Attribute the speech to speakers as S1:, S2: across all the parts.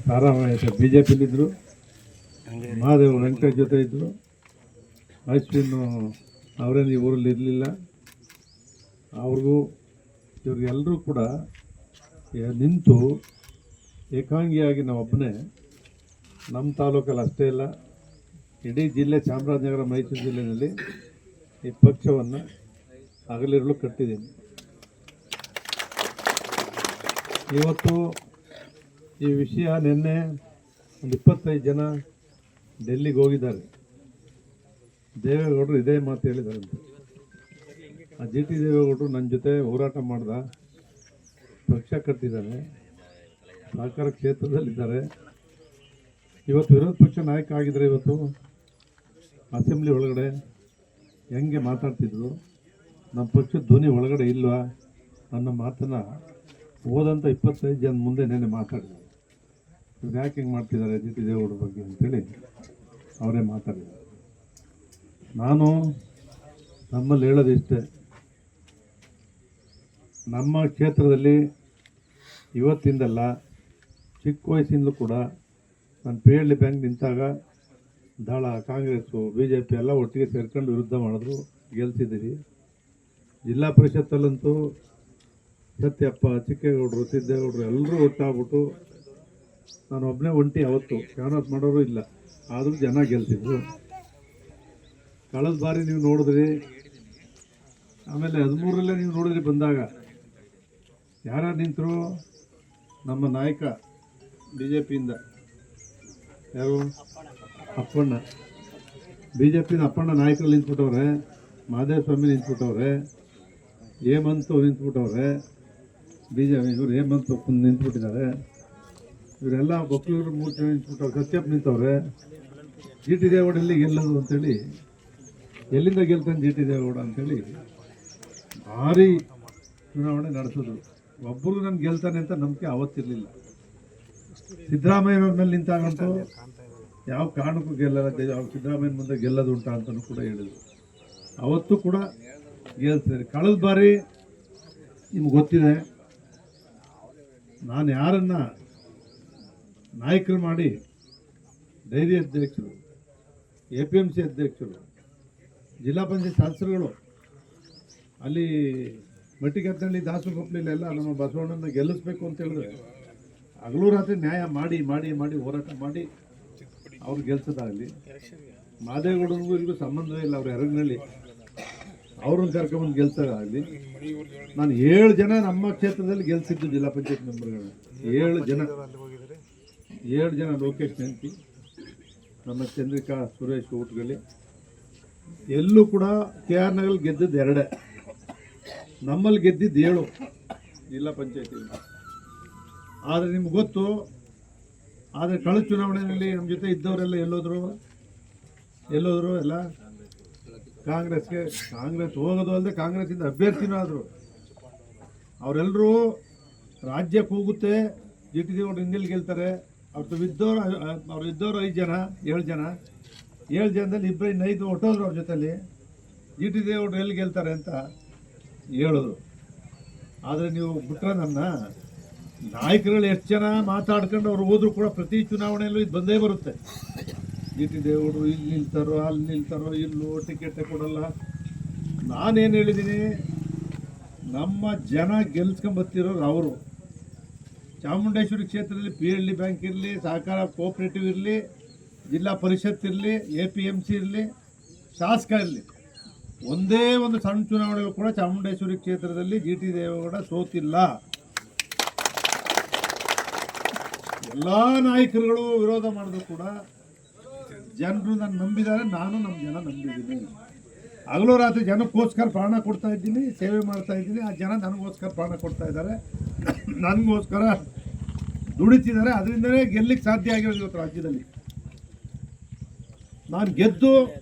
S1: ತಾರಾಮಯ್ಯ BJPಲಿದ್ದರು, ಮಹಾದೇವ್ ವೆಂಕಟೇಶ್ ಜೊತೆ ಇದ್ದರು. ಅಶ್ವಿನ್ ಅವರೇನು ಈ ಊರಲ್ಲಿ ಇರಲಿಲ್ಲ. ಅವ್ರಿಗೂ ಇವ್ರಿಗೆಲ್ಲರೂ ಕೂಡ ನಿಂತು ಏಕಾಂಗಿಯಾಗಿ ನಾವೊಬ್ಬನೇ ನಮ್ಮ ತಾಲೂಕಲ್ಲಿ ಅಷ್ಟೇ ಇಲ್ಲ, ಇಡೀ ಜಿಲ್ಲೆ ಚಾಮರಾಜನಗರ ಮೈಸೂರು ಜಿಲ್ಲೆಯಲ್ಲಿ ಈ ಪಕ್ಷವನ್ನು ಹಗಲಿರುಳು ಕಟ್ಟಿದ್ದೀನಿ. ಇವತ್ತು ಈ ವಿಷಯ ನಿನ್ನೆ ಒಂದು 25 ಜನ ಡೆಲ್ಲಿಗೆ ಹೋಗಿದ್ದಾರೆ. ದೇವೇಗೌಡರು ಇದೇ ಮಾತು ಹೇಳಿದಾರಂತೆ. ಆ GT ದೇವೇಗೌಡರು ನನ್ನ ಜೊತೆ ಹೋರಾಟ ಮಾಡ್ದ, ಪಕ್ಷ ಕಟ್ಟಿದ್ದಾರೆ, ಸಹಕಾರ ಕ್ಷೇತ್ರದಲ್ಲಿದ್ದಾರೆ. ಇವತ್ತು ವಿರೋಧ ಪಕ್ಷ ನಾಯಕ ಆಗಿದ್ರೆ ಇವತ್ತು ಅಸೆಂಬ್ಲಿ ಒಳಗಡೆ ಹೆಂಗೆ ಮಾತಾಡ್ತಿದ್ರು, ನಮ್ಮ ಪಕ್ಷದ ಧ್ವನಿ ಒಳಗಡೆ ಇಲ್ವಾ ಅನ್ನೋ ಮಾತನ್ನು ಹೋದಂಥ 25 ಜನ ಮುಂದೆ ನೆನೆ ಮಾತಾಡಿದ್ದಾರೆ. ಇವ್ರು ಯಾಕೆ ಹಿಂಗೆ ಮಾಡ್ತಿದ್ದಾರೆ GT ದೇವೇಗೌಡರ ಬಗ್ಗೆ ಅಂತೇಳಿ ಅವರೇ ಮಾತಾಡಿದ್ದಾರೆ. ನಾನು ನಮ್ಮಲ್ಲಿ ಹೇಳೋದಿಷ್ಟೇ, ನಮ್ಮ ಕ್ಷೇತ್ರದಲ್ಲಿ ಇವತ್ತಿಂದಲ್ಲ, ಚಿಕ್ಕ ವಯಸ್ಸಿಂದಲೂ ಕೂಡ ನಾನು PLD ಬ್ಯಾಂಕ್ ನಿಂತಾಗ ದಳ, ಕಾಂಗ್ರೆಸ್ಸು, BJP ಎಲ್ಲ ಒಟ್ಟಿಗೆ ಸೇರ್ಕೊಂಡು ವಿರುದ್ಧ ಮಾಡಿದ್ರು, ಗೆಲ್ಸಿದ್ದೀರಿ. ಜಿಲ್ಲಾ ಪರಿಷತ್ತಲ್ಲಂತೂ ಸತ್ಯಪ್ಪ, ಚಿಕ್ಕೇಗೌಡರು, ಸಿದ್ದೇಗೌಡರು ಎಲ್ಲರೂ ಒಟ್ಟಾಗ್ಬಿಟ್ಟು ನಾನು ಒಬ್ಬನೇ ಒಂಟಿ, ಅವತ್ತು ಕ್ಯಾನ್ವಾಸ್ ಮಾಡೋರು ಇಲ್ಲ, ಆದರೂ ಜನ ಗೆಲ್ಸಿದ್ರು. ಕಳೆದ ಬಾರಿ ನೀವು ನೋಡಿದ್ರಿ, ಆಮೇಲೆ 13ರಲ್ಲೇ ನೀವು ನೋಡಿದ್ರಿ ಬಂದಾಗ ಯಾರು ನಿಂತರು? ನಮ್ಮ ನಾಯಕ BJPಯಿಂದ ಯಾರು? ಅಪ್ಪಣ್ಣ. BJPಯಿಂದ ಅಪ್ಪಣ್ಣ ನಾಯಕರಲ್ಲಿ ನಿಂತ್ಬಿಟ್ಟವ್ರೆ, ಮಹದೇವ ಸ್ವಾಮಿ ನಿಂತ್ಬಿಟ್ಟವ್ರೆ, ಹೇಮಂತ್ ನಿಂತ್ಬಿಟ್ಟವ್ರೆ, ಇವರು ಹೇಮಂತ್ ನಿಂತ್ಬಿಟ್ಟಿದ್ದಾರೆ, ಇವರೆಲ್ಲ ಒಕ್ಕಲೂರು 3 ಜನ ನಿಂತ್ಬಿಟ್ಟವ್ರೆ, ಸತ್ಯಪ್ಪ ನಿಂತವ್ರೆ. GT ದೇವೇಗೌಡ ಎಲ್ಲಿ ಗೆಲ್ಲೋದು ಅಂತೇಳಿ, ಎಲ್ಲಿಂದ ಗೆಲ್ತಾನೆ GT ದೇವೇಗೌಡ ಅಂತೇಳಿ ಭಾರಿ ಚುನಾವಣೆ ನಡೆಸಿದ್ರು. ಒಬ್ಬರು ನಾನು ಗೆಲ್ತಾನೆ ಅಂತ ನಂಬಿಕೆ ಅವತ್ತಿರಲಿಲ್ಲ. ಸಿದ್ದರಾಮಯ್ಯ ಮೇಲೆ ನಿಂತಾಗಂತೂ ಯಾವ ಕಾರಣಕ್ಕೂ ಗೆಲ್ಲಲ್ಲ, ಸಿದ್ದರಾಮಯ್ಯನ ಮುಂದೆ ಗೆಲ್ಲದು ಉಂಟಾ ಅಂತಲೂ ಕೂಡ ಹೇಳಿದರು. ಅವತ್ತು ಕೂಡ ಗೆಲ್ತಾರೆ. ಕಳೆದ ಬಾರಿ ನಿಮ್ಗೆ ಗೊತ್ತಿದೆ, ನಾನು ಯಾರನ್ನ ನಾಯಕರು ಮಾಡಿ ಡೈರಿ ಅಧ್ಯಕ್ಷರು, APMC ಅಧ್ಯಕ್ಷರು, ಜಿಲ್ಲಾ ಪಂಚಾಯತ್ ಸದಸ್ಯರುಗಳು, ಅಲ್ಲಿ ಮಟ್ಟಿಗೆತ್ತಳ್ಳಿ, ದಾಸನಕೊಪ್ಪಲಿಲ್ಲ ನಮ್ಮ ಬಸವಣ್ಣನ ಗೆಲ್ಲಿಸ್ಬೇಕು ಅಂತ ಹೇಳಿದ್ರೆ ಹಗಲು ರಾತ್ರಿ ನ್ಯಾಯ ಮಾಡಿ ಮಾಡಿ ಮಾಡಿ ಹೋರಾಟ ಮಾಡಿ ಅವ್ರು ಗೆಲ್ಸೋದಾಗಲಿ. ಮಾದೇಗೌಡನಿಗೂ ಇಲ್ಲಿಗೂ ಸಂಬಂಧವೇ ಇಲ್ಲ, ಅವ್ರು ಎರಗನಹಳ್ಳಿ, ಅವ್ರನ್ನ ಕರ್ಕೊಂಬಂದು ಗೆಲ್ಸೋದಾಗಲಿ. ನಾನು 7 ಜನ ನಮ್ಮ ಕ್ಷೇತ್ರದಲ್ಲಿ ಗೆಲ್ಸಿದ್ದು ಜಿಲ್ಲಾ ಪಂಚಾಯತ್ ಮೆಂಬರ್ಗಳನ್ನ, 7 ಜನ ಲೋಕೇಶ್ ನೆಂತಿ, ನಮ್ಮ ಚಂದ್ರಿಕಾ ಸುರೇಶ್ ಊಟಗಳಿ, ಎಲ್ಲೂ ಕೂಡ KR ನಗರಲ್ಲಿ ಗೆದ್ದದ್ದು 2, ನಮ್ಮಲ್ಲಿ ಗೆದ್ದಿದ್ದು 7 ಜಿಲ್ಲಾ ಪಂಚಾಯತಿಯಿಂದ. ಆದರೆ ನಿಮ್ಗೆ ಗೊತ್ತು, ಆದರೆ ಕಳೆದ ಚುನಾವಣೆಯಲ್ಲಿ ನಮ್ಮ ಜೊತೆ ಇದ್ದವರೆಲ್ಲ ಎಲ್ಲೋದ್ರು ಎಲ್ಲ ಕಾಂಗ್ರೆಸ್ ಹೋಗೋದು ಅಲ್ಲದೆ ಕಾಂಗ್ರೆಸ್ಸಿಂದ ಅಭ್ಯರ್ಥಿನೂ ಆದರು. ಅವರೆಲ್ಲರೂ ರಾಜ್ಯಕ್ಕೆ ಹೋಗುತ್ತೆ, GT ದೇವೇಗೌಡರು ಹಿಂದೆಲ್ಲಿ ಗೆಲ್ತಾರೆ, ಅವ್ರು ಇದ್ದವರು 7 ಜನದಲ್ಲಿ 2 ಹೊಟ್ಟೋದ್ರು ಅವ್ರ ಜೊತೆಲಿ. GT ದೇವೇಗೌಡರು ಎಲ್ಲಿ ಗೆಲ್ತಾರೆ ಅಂತ ಹೇಳಿದ್ರು. ಆದರೆ ನೀವು ಬಿಟ್ರೆ ನನ್ನ ನಾಯಕರುಗಳು ಎಷ್ಟು ಜನ ಮಾತಾಡ್ಕೊಂಡು ಅವ್ರು ಹೋದ್ರು ಕೂಡ ಪ್ರತಿ ಚುನಾವಣೆಯಲ್ಲೂ ಇದು ಬಂದೇ ಬರುತ್ತೆ. GT ದೇವೇಗೌಡರು ಇಲ್ಲಿ ನಿಲ್ತಾರೋ, ಅಲ್ಲಿ ನಿಲ್ತಾರೋ, ಇಲ್ಲೂ ಟಿಕೆಟ್ ಕೊಡಲ್ಲ. ನಾನೇನು ಹೇಳಿದ್ದೀನಿ, ನಮ್ಮ ಜನ ಗೆಲ್ಸ್ಕೊಂಬತ್ತಿರೋರು ಅವರು. ಚಾಮುಂಡೇಶ್ವರಿ ಕ್ಷೇತ್ರದಲ್ಲಿ PLD ಬ್ಯಾಂಕ್ ಇರಲಿ, ಸಹಕಾರ ಕೋಆಪರೇಟಿವ್ ಇರಲಿ, ಜಿಲ್ಲಾ ಪರಿಷತ್ ಇರಲಿ, APMC ಇರಲಿ, ಶಾಸಕ ಇರಲಿ, ಒಂದೇ ಒಂದು ಸಣ್ಣ ಚುನಾವಣೆಗಳು ಕೂಡ ಚಾಮುಂಡೇಶ್ವರಿ ಕ್ಷೇತ್ರದಲ್ಲಿ GT ದೇವೇಗೌಡ ಸೋತಿಲ್ಲ. ಎಲ್ಲ ನಾಯಕರುಗಳು ವಿರೋಧ ಮಾಡಿದ್ರು ಕೂಡ ಜನರು ನನ್ನ ನಂಬಿದ್ದಾರೆ, ನಾನು ನಮ್ಮ ಜನ ನಂಬಿದ್ದೀನಿ. ಹಗಲು ರಾತ್ರಿ ಜನಕ್ಕೋಸ್ಕರ ಪ್ರಾಣ ಕೊಡ್ತಾ ಇದ್ದೀನಿ, ಸೇವೆ ಮಾಡ್ತಾ ಇದ್ದೀನಿ. ಆ ಜನ ನನಗೋಸ್ಕರ ಪ್ರಾಣ ಕೊಡ್ತಾ ಇದ್ದಾರೆ, ನನಗೋಸ್ಕರ ದುಡಿತಿದ್ದಾರೆ. ಅದರಿಂದಲೇ ಗೆಲ್ಲಿಕ್ಕೆ ಸಾಧ್ಯ ಆಗಿರೋದು ಇವತ್ತು ರಾಜ್ಯದಲ್ಲಿ. ನಾನು ಗೆದ್ದು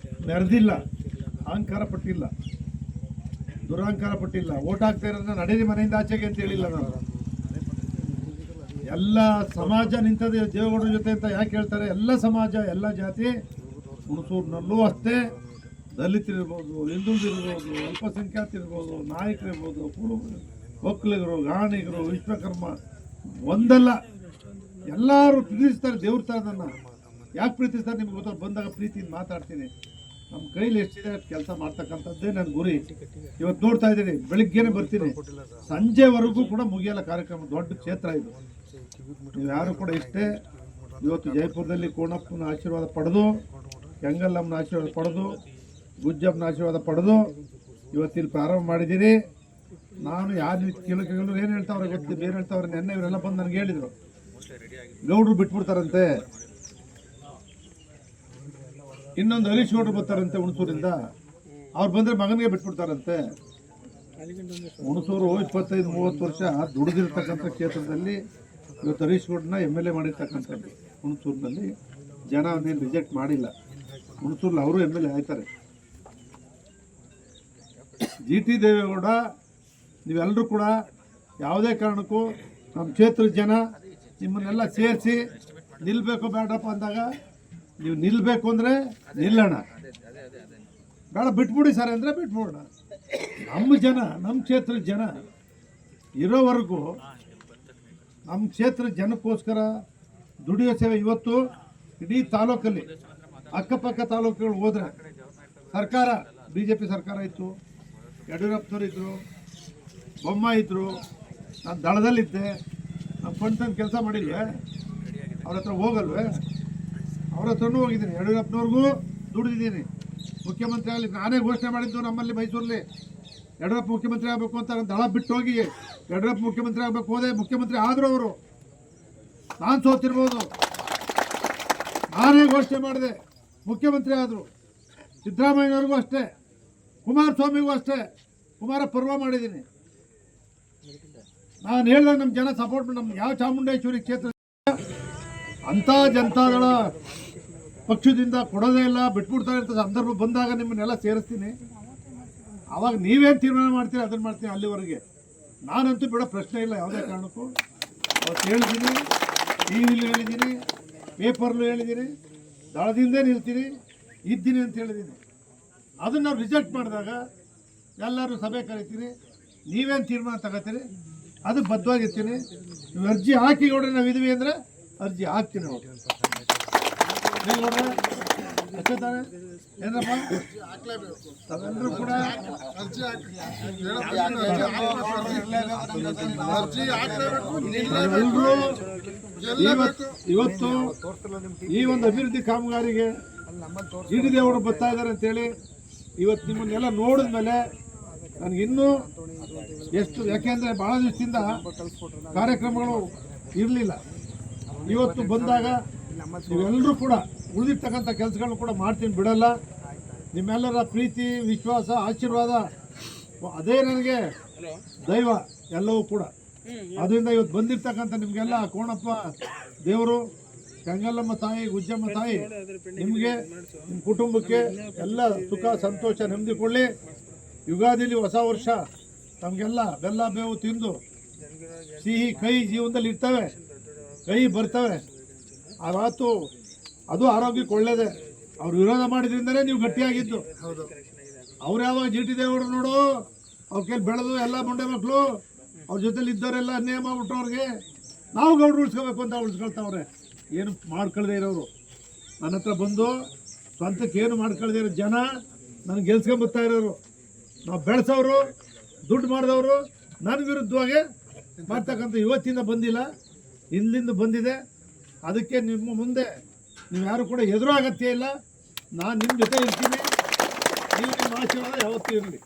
S1: ಮೆರೆದಿಲ್ಲ, ಅಹಂಕಾರ ಪಟ್ಟಿಲ್ಲ, ದುರಹಂಕಾರ ಪಟ್ಟಿಲ್ಲ. ಓಟ್ ಹಾಕ್ತಾ ಇರೋದನ್ನ ನಡೀರಿ ಮನೆಯಿಂದ ಆಚೆಗೆ ಅಂತ ಹೇಳಿಲ್ಲ ನಾನು. ಎಲ್ಲ ಸಮಾಜ ನಿಂತದೆ ದೇವೇಗೌಡರ ಜೊತೆ ಅಂತ ಯಾಕೆ ಹೇಳ್ತಾರೆ? ಎಲ್ಲ ಸಮಾಜ, ಎಲ್ಲ ಜಾತಿ, ಹುಣಸೂರಿನಲ್ಲೂ ಅಷ್ಟೇ, ದಲಿತರಿರ್ಬೋದು, ಹಿಂದುಳಿದಿರ್ಬೋದು, ಅಲ್ಪಸಂಖ್ಯಾತರಿರ್ಬೋದು, ನಾಯಕರಿರ್ಬೋದು, ಒಕ್ಕಲಿಗರು, ಗಾಣಿಗರು, ವಿಶ್ವಕರ್ಮ, ಒಂದಲ್ಲ ಎಲ್ಲರೂ ಪ್ರೀತಿಸ್ತಾರೆ, ದೇವ್ರ ಥರ ನನ್ನ ಯಾಕೆ ಪ್ರೀತಿಸ್ತಾರೆ ನಿಮ್ಗೆ ಗೊತ್ತ, ಬಂದಾಗ ಪ್ರೀತಿಯಿಂದ ಮಾತಾಡ್ತೀನಿ. ನಮ್ಮ ಕೈಲಿ ಎಷ್ಟಿದೆ ಕೆಲಸ ಮಾಡ್ತಕ್ಕಂಥದ್ದೇ ನನ್ನ ಗುರಿ. ಇವತ್ತು ನೋಡ್ತಾ ಇದ್ದೀನಿ, ಬೆಳಿಗ್ಗೆನೇ ಬರ್ತೀನಿ, ಸಂಜೆವರೆಗೂ ಕೂಡ ಮುಗಿಯಲ್ಲ ಕಾರ್ಯಕ್ರಮ. ದೊಡ್ಡ ಕ್ಷೇತ್ರ ಇದು. ನೀವು ಯಾರು ಕೂಡ ಇಷ್ಟೇ ಇವತ್ತು ಜೈಪುರದಲ್ಲಿ ಕೋಣಪ್ಪನ ಆಶೀರ್ವಾದ ಪಡೆದು, ಕೆಂಗಲ್ಲಮ್ಮನ ಆಶೀರ್ವಾದ ಪಡೆದು, ಗುಜ್ಜಮ್ಮನ ಆಶೀರ್ವಾದ ಪಡೆದು ಇವತ್ತಿಲ್ಲಿ ಪ್ರಾರಂಭ ಮಾಡಿದ್ದೀನಿ. ನಾನು ಯಾರು ಕೆಲವು ಏನು ಹೇಳ್ತಾವ್ರೆ ಗೊತ್ತಿಲ್ಲ, ಏನು ಹೇಳ್ತಾವ್ರೆ. ನೆನ್ನೆ ಇವರೆಲ್ಲ ಬಂದು ನನಗೆ ಹೇಳಿದರು, ಗೌಡ್ರು ಬಿಟ್ಬಿಡ್ತಾರಂತೆ, ಇನ್ನೊಂದು ಹರೀಶ್ ಗೌಡ್ರು ಬರ್ತಾರಂತೆ ಹುಣಸೂರಿಂದ, ಅವ್ರು ಬಂದರೆ ಮಗನಿಗೆ ಬಿಟ್ಬಿಡ್ತಾರಂತೆ. ಹುಣಸೂರು 25-30 ವರ್ಷ ದುಡಿದಿರ್ತಕ್ಕಂಥ ಕ್ಷೇತ್ರದಲ್ಲಿ ಇವತ್ತು ಹರೀಶ್ ಗೌಡ್ರನ್ನ MLA ಮಾಡಿರ್ತಕ್ಕಂಥದ್ದು. ಹುಣಸೂರಿನಲ್ಲಿ ಜನ ಅದೇನು ರಿಜೆಕ್ಟ್ ಮಾಡಿಲ್ಲ. ಹುಣಸೂರಲ್ಲಿ ಅವರು MLA ಆಯ್ತಾರೆ. GT ದೇವೇಗೌಡ, ನೀವೆಲ್ಲರೂ ಕೂಡ ಯಾವುದೇ ಕಾರಣಕ್ಕೂ ನಮ್ಮ ಕ್ಷೇತ್ರದ ಜನ ನಿಮ್ಮನ್ನೆಲ್ಲ ಸೇರಿಸಿ ನಿಲ್ಲಬೇಕು ಬೇಡಪ್ಪ ಅಂದಾಗ ನೀವು ನಿಲ್ಲಬೇಕು ಅಂದರೆ ನಿಲ್ಲೋಣ, ಬೇಡ ಬಿಟ್ಬಿಡಿ ಸರ್ ಅಂದರೆ ಬಿಟ್ಬಿಡೋಣ. ನಮ್ಮ ಜನ, ನಮ್ಮ ಕ್ಷೇತ್ರದ ಜನ ಇರೋವರೆಗೂ ನಮ್ಮ ಕ್ಷೇತ್ರದ ಜನಕ್ಕೋಸ್ಕರ ದುಡಿಯೋ ಸೇವೆ. ಇವತ್ತು ಇಡೀ ತಾಲೂಕಲ್ಲಿ ಅಕ್ಕಪಕ್ಕ ತಾಲೂಕುಗಳು ಹೋದರೆ ಸರ್ಕಾರ BJP ಸರ್ಕಾರ ಇತ್ತು, ಯಡಿಯೂರಪ್ಪನವ್ರು ಇದ್ದರು, ಬೊಮ್ಮಾಯಿ ಇದ್ದರು, ನಾನು ದಳದಲ್ಲಿದ್ದೆ, ನಾನು ಫಂಡ್ ತಂದು ಕೆಲಸ ಮಾಡಿಲ್ವೇ? ಅವ್ರ ಹತ್ರ ಹೋಗಲ್ವೇ? ಅವ್ರ ಹತ್ರನೂ ಹೋಗಿದ್ದೀನಿ. ಯಡಿಯೂರಪ್ಪನವ್ರಿಗೂ ದುಡಿದಿದ್ದೀನಿ. ಮುಖ್ಯಮಂತ್ರಿ ಆಗಲಿ ನಾನೇ ಘೋಷಣೆ ಮಾಡಿದ್ದು ನಮ್ಮಲ್ಲಿ ಮೈಸೂರಲ್ಲಿ ಯಡಿಯೂರಪ್ಪ ಮುಖ್ಯಮಂತ್ರಿ ಆಗಬೇಕು ಅಂತ. ದಳ ಬಿಟ್ಟು ಹೋಗಿ ಯಡಿಯೂರಪ್ಪ ಮುಖ್ಯಮಂತ್ರಿ ಆಗಬೇಕು ಹೋದೆ, ಮುಖ್ಯಮಂತ್ರಿ ಆದರೂ ಅವರು. ನಾನು ಸೋತಿರ್ಬೋದು, ನಾನೇ ಘೋಷಣೆ ಮಾಡಿದೆ, ಮುಖ್ಯಮಂತ್ರಿ ಆದರು. ಸಿದ್ದರಾಮಯ್ಯನವ್ರಿಗೂ ಅಷ್ಟೇ, ಕುಮಾರಸ್ವಾಮಿಗೂ ಅಷ್ಟೇ, ಕುಮಾರ ಪರ್ವ ಮಾಡಿದ್ದೀನಿ. ನಾನು ಹೇಳಿದಾಗ ನಮ್ಮ ಜನ ಸಪೋರ್ಟ್ ಮಾಡಿ, ನಮ್ಮ ಯಾವ ಚಾಮುಂಡೇಶ್ವರಿ ಕ್ಷೇತ್ರ ಅಂಥ ಜನತಾದಳ ಪಕ್ಷದಿಂದ ಕೊಡೋದೇ ಇಲ್ಲ, ಬಿಟ್ಬಿಡ್ತಾ ಇರ್ತದೆ. ಸಂದರ್ಭ ಬಂದಾಗ ನಿಮ್ಮನ್ನೆಲ್ಲ ಸೇರಿಸ್ತೀನಿ. ಆವಾಗ ನೀವೇನು ತೀರ್ಮಾನ ಮಾಡ್ತೀರಿ ಅದನ್ನು ಮಾಡ್ತೀನಿ. ಅಲ್ಲಿವರೆಗೆ ನಾನಂತೂ ಬಿಡೋ ಪ್ರಶ್ನೆ ಇಲ್ಲ ಯಾವುದೇ ಕಾರಣಕ್ಕೂ. ಅವತ್ತು ಹೇಳಿದ್ದೀನಿ, ಟಿವಿಲಿ ಹೇಳಿದ್ದೀನಿ, ಪೇಪರ್ಲು ಹೇಳಿದ್ದೀನಿ, ದಳದಿಂದೇ ನಿಲ್ತೀನಿ, ಇದ್ದೀನಿ ಅಂತ ಹೇಳಿದ್ದೀನಿ. ಅದನ್ನು ನಾವು ರಿಜೆಕ್ಟ್ ಮಾಡಿದಾಗ ಎಲ್ಲರೂ ಸಭೆ ಕರಿತೀನಿ, ನೀವೇನು ತೀರ್ಮಾನ ತಗೋತೀರಿ ಅದು ಬದ್ಧವಾಗಿರ್ತೀನಿ. ನೀವು ಅರ್ಜಿ ಹಾಕಿ ನೋಡ್ರಿ, ನಾವು ಇದ್ವಿ ಅಂದರೆ ಅರ್ಜಿ ಹಾಕ್ತೀನಿ. ನೋಡ್ರಿ ಅಷ್ಟೇ ತಾನೆ ಏನಪ್ಪ, ತಾವೆಲ್ಲರೂ ಕೂಡ ಇವತ್ತು ಈ ಒಂದು ಅಭಿವೃದ್ಧಿ ಕಾಮಗಾರಿಗೆ GT ದೇವೇಗೌಡರು ಬರ್ತಾ ಇದ್ದಾರೆ ಅಂತೇಳಿ ಇವತ್ತು ನಿಮ್ಮನ್ನೆಲ್ಲ ನೋಡಿದ್ಮೇಲೆ ನನಗಿನ್ನೂ ಎಷ್ಟು, ಯಾಕೆಂದರೆ ಭಾಳ ದಿವಸದಿಂದ ಕಾರ್ಯಕ್ರಮಗಳು ಇರಲಿಲ್ಲ. ಇವತ್ತು ಬಂದಾಗ ನೀವೆಲ್ಲರೂ ಕೂಡ ಉಳಿದಿರ್ತಕ್ಕಂಥ ಕೆಲಸಗಳನ್ನು ಕೂಡ ಮಾಡ್ತೀನಿ, ಬಿಡಲ್ಲ. ನಿಮ್ಮೆಲ್ಲರ ಪ್ರೀತಿ, ವಿಶ್ವಾಸ, ಆಶೀರ್ವಾದ ಅದೇ ನನಗೆ ದೈವ ಎಲ್ಲವೂ ಕೂಡ. ಅದರಿಂದ ಇವತ್ತು ಬಂದಿರ್ತಕ್ಕಂಥ ನಿಮಗೆಲ್ಲ ಕೋಣಪ್ಪ ದೇವರು, ಕೆಂಗಲ್ಲಮ್ಮ ತಾಯಿ, ಗುಜ್ಜಮ್ಮ ತಾಯಿ ನಿಮಗೆ, ನಿಮ್ಮ ಕುಟುಂಬಕ್ಕೆ ಎಲ್ಲ ಸುಖ, ಸಂತೋಷ, ನೆಮ್ಮದಿ ಕೊಡಲಿ. ಯುಗಾದಿಲಿ ಹೊಸ ವರ್ಷ ತಮಗೆಲ್ಲ ಬೆಲ್ಲ ಬೇವು ತಿಂದು ಸಿಹಿ ಕೈ ಜೀವನದಲ್ಲಿ ಇರ್ತವೆ, ಕೈ ಬರ್ತವೆ. ಆವತ್ತು ಅದು ಆರೋಗ್ಯಕ್ಕೆ ಒಳ್ಳೇದೇ. ಅವ್ರು ವಿರೋಧ ಮಾಡಿದ್ರಿಂದಲೇ ನೀವು ಗಟ್ಟಿಯಾಗಿದ್ದು. ಅವ್ರು ಯಾವಾಗ GT ದೇವೇಗೌಡರು ನೋಡು, ಅವ್ರ ಕೈಲಿ ಬೆಳೆದು ಎಲ್ಲ ಮುಂಡೆ ಮಕ್ಕಳು ಅವ್ರ ಜೊತೆಲಿ ಇದ್ದವರೆಲ್ಲ ಅನ್ಯಾಯ ಮಾಡ್ಬಿಟ್ರು. ಅವ್ರಿಗೆ ನಾವು ಗೌಡ್ರು ಉಳಿಸ್ಕೋಬೇಕು ಅಂತ ಉಳಿಸ್ಕೊಳ್ತಾವ್ರೆ. ಏನು ಮಾಡ್ಕೊಳ್ದೇ ಇರೋರು ನನ್ನ ಹತ್ರ ಬಂದು ಸ್ವಂತಕ್ಕೆ ಏನು ಮಾಡ್ಕೊಳ್ದೇ ಇರೋ ಜನ ನನಗೆ ಗೆಲ್ಸ್ಕೊಂಬರ್ತಾ ಇರೋರು. ನಾವು ಬೆಳೆಸೋರು, ದುಡ್ಡು ಮಾಡಿದವರು ನನ್ನ ವಿರುದ್ಧವಾಗಿ ಮಾಡ್ತಕ್ಕಂಥ ಇವತ್ತಿಂದ ಬಂದಿಲ್ಲ, ಇಲ್ಲಿಂದ ಬಂದಿದೆ. ಅದಕ್ಕೆ ನಿಮ್ಮ ಮುಂದೆ ನೀವು ಯಾರು ಕೂಡ ಎದುರು ಅಗತ್ಯ ಇಲ್ಲ. ನಾನು ನಿಮ್ಮ ಜೊತೆ ಇರ್ತೀನಿ. ನೀವು ನಿಮ್ಮ ಆಶೀರ್ವಾದ ಯಾವತ್ತೂ ಇರಲಿ.